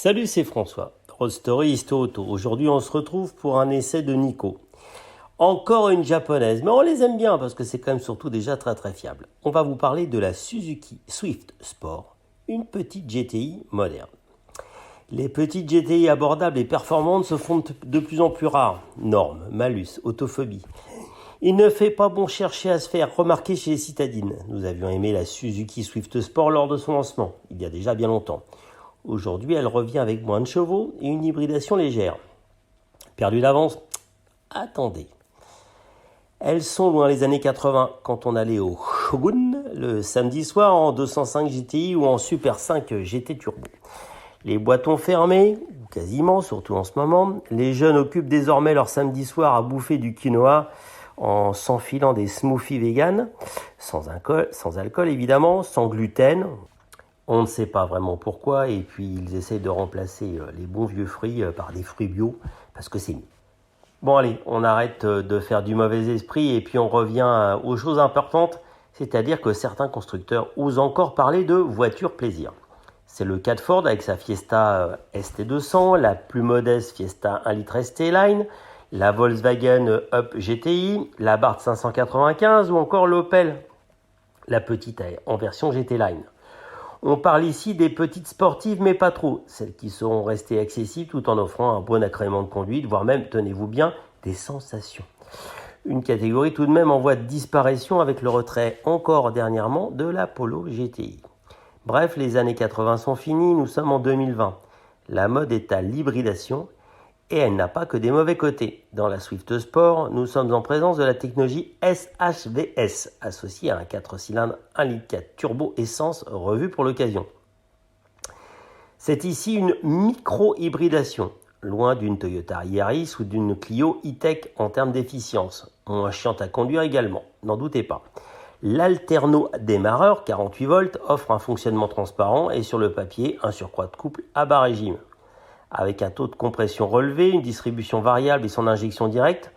Salut, c'est François, Road Story Histo Auto. Aujourd'hui, on se retrouve pour un essai de Nico. Encore une japonaise, mais on les aime bien parce que c'est quand même surtout déjà très très fiable. On va vous parler de la Suzuki Swift Sport, une petite GTI moderne. Les petites GTI abordables et performantes se font de plus en plus rares. Normes, malus, autophobie. Il ne fait pas bon chercher à se faire remarquer chez les citadines. Nous avions aimé la Suzuki Swift Sport lors de son lancement, il y a déjà bien longtemps. Aujourd'hui, elle revient avec moins de chevaux et une hybridation légère. Perdu d'avance? Attendez. Elles sont loin les années 80 quand on allait au Shogun le samedi soir en 205 GTI ou en Super 5 GT Turbo. Les boîtons fermés, quasiment, surtout en ce moment, les jeunes occupent désormais leur samedi soir à bouffer du quinoa en s'enfilant des smoothies vegan, sans alcool évidemment, sans gluten. On ne sait pas vraiment pourquoi, et puis ils essayent de remplacer les bons vieux fruits par des fruits bio, parce que c'est mieux. Bon allez, on arrête de faire du mauvais esprit, et puis on revient aux choses importantes, c'est-à-dire que certains constructeurs osent encore parler de voiture plaisir. C'est le cas de Ford avec sa Fiesta ST200, la plus modeste Fiesta 1 litre ST Line, la Volkswagen Up GTI, la Bart 595 ou encore l'Opel, la petite en version GT Line. On parle ici des petites sportives, mais pas trop, celles qui seront restées accessibles tout en offrant un bon agrément de conduite, voire même, tenez-vous bien, des sensations. Une catégorie tout de même en voie de disparition avec le retrait encore dernièrement de la Polo GTI. Bref, les années 80 sont finies, nous sommes en 2020. La mode est à l'hybridation et elle n'a pas que des mauvais côtés. Dans la Swift Sport, nous sommes en présence de la technologie SHVS, associée à un 4 cylindres 1,4 litre turbo essence revu pour l'occasion. C'est ici une micro-hybridation, loin d'une Toyota Yaris ou d'une Clio e-Tech en termes d'efficience, moins chiante à conduire également, n'en doutez pas. L'alterno démarreur 48 volts offre un fonctionnement transparent et sur le papier un surcroît de couple à bas régime. Avec un taux de compression relevé, une distribution variable et son injection directe,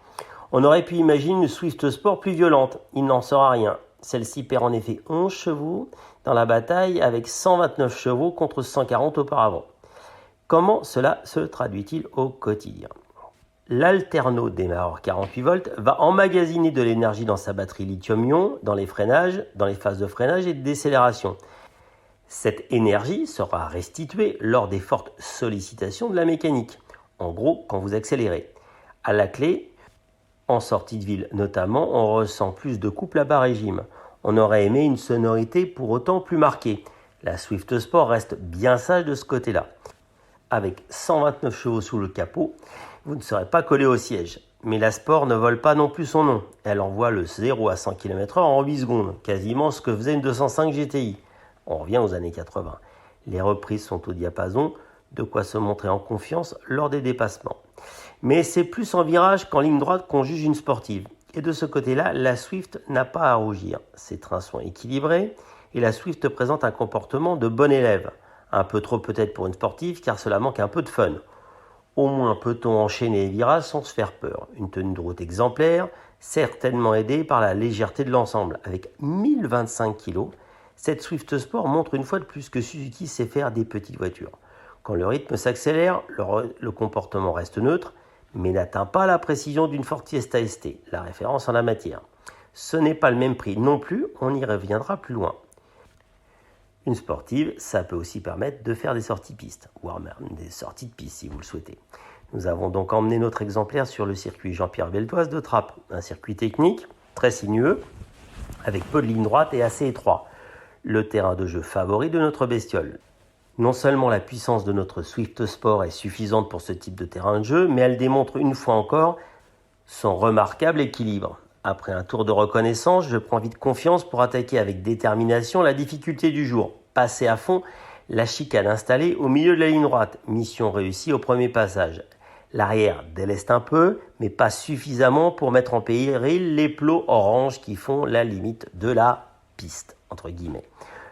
on aurait pu imaginer une Swift Sport plus violente. Il n'en sera rien. Celle-ci perd en effet 11 chevaux dans la bataille avec 129 chevaux contre 140 auparavant. Comment cela se traduit-il au quotidien ? L'alterno démarreur 48 volts va emmagasiner de l'énergie dans sa batterie lithium-ion, dans les phases de freinage et de décélération. Cette énergie sera restituée lors des fortes sollicitations de la mécanique, en gros quand vous accélérez. À la clé, en sortie de ville notamment, on ressent plus de couple à bas régime. On aurait aimé une sonorité pour autant plus marquée. La Swift Sport reste bien sage de ce côté-là. Avec 129 chevaux sous le capot, vous ne serez pas collé au siège. Mais la Sport ne vole pas non plus son nom. Elle envoie le 0 à 100 km/h en 8 secondes, quasiment ce que faisait une 205 GTI. On revient aux années 80. Les reprises sont au diapason, de quoi se montrer en confiance lors des dépassements. Mais c'est plus en virage qu'en ligne droite qu'on juge une sportive. Et de ce côté-là, la Swift n'a pas à rougir. Ses trains sont équilibrés et la Swift présente un comportement de bon élève. Un peu trop peut-être pour une sportive car cela manque un peu de fun. Au moins peut-on enchaîner les virages sans se faire peur. Une tenue de route exemplaire, certainement aidée par la légèreté de l'ensemble. Avec 1025 kg, cette Swift Sport montre une fois de plus que Suzuki sait faire des petites voitures. Quand le rythme s'accélère, le comportement reste neutre, mais n'atteint pas la précision d'une Ford Fiesta ST, la référence en la matière. Ce n'est pas le même prix non plus, on y reviendra plus loin. Une sportive, ça peut aussi permettre de faire des sorties pistes, voire même des sorties de piste si vous le souhaitez. Nous avons donc emmené notre exemplaire sur le circuit Jean-Pierre Beltoise de Trappes, un circuit technique, très sinueux, avec peu de lignes droites et assez étroit. Le terrain de jeu favori de notre bestiole. Non seulement la puissance de notre Swift Sport est suffisante pour ce type de terrain de jeu, mais elle démontre une fois encore son remarquable équilibre. Après un tour de reconnaissance, je prends vite confiance pour attaquer avec détermination la difficulté du jour. Passer à fond la chicane installée au milieu de la ligne droite. Mission réussie au premier passage. L'arrière déleste un peu, mais pas suffisamment pour mettre en péril les plots orange qui font la limite de la piste, entre guillemets.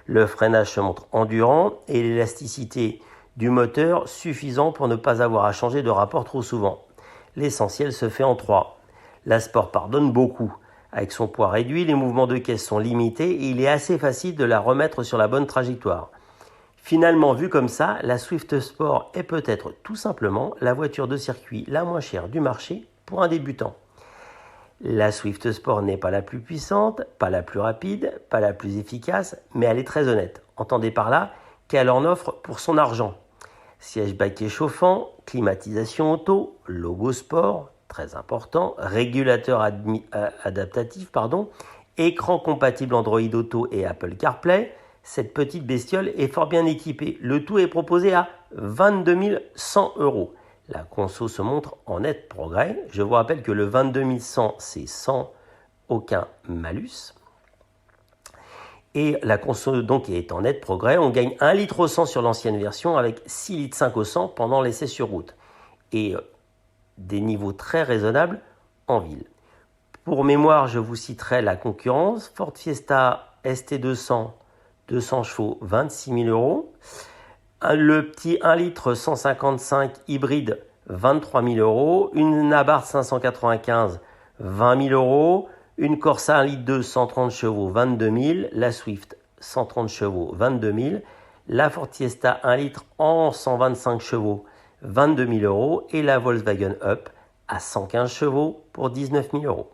Le freinage se montre endurant et l'élasticité du moteur suffisant pour ne pas avoir à changer de rapport trop souvent. L'essentiel se fait en 3. La Sport pardonne beaucoup. Avec son poids réduit, les mouvements de caisse sont limités et il est assez facile de la remettre sur la bonne trajectoire. Finalement, vu comme ça, la Swift Sport est peut-être tout simplement la voiture de circuit la moins chère du marché pour un débutant. La Swift Sport n'est pas la plus puissante, pas la plus rapide, pas la plus efficace, mais elle est très honnête. Entendez par là qu'elle en offre pour son argent. Siège baquet chauffant, climatisation auto, logo sport, très important, régulateur adaptatif, écran compatible Android Auto et Apple CarPlay. Cette petite bestiole est fort bien équipée. Le tout est proposé à 22 100 €. La conso se montre en net progrès. Je vous rappelle que le 22 100, c'est sans aucun malus. Et la conso donc est en net progrès. On gagne 1 litre au 100 sur l'ancienne version avec 6 litres 5 au 100 pendant l'essai sur route. Et des niveaux très raisonnables en ville. Pour mémoire, je vous citerai la concurrence. Ford Fiesta ST200, 200 chevaux, 26 000 €. Le petit 1 litre 155 hybride, 23 000 €. Une Abarth 595, 20 000 €. Une Corsa 1 litre 2, 130 chevaux, 22 000. La Swift, 130 chevaux, 22 000. La Ford Fiesta 1 litre en 125 chevaux, 22 000 €. Et la Volkswagen Up à 115 chevaux pour 19 000 €.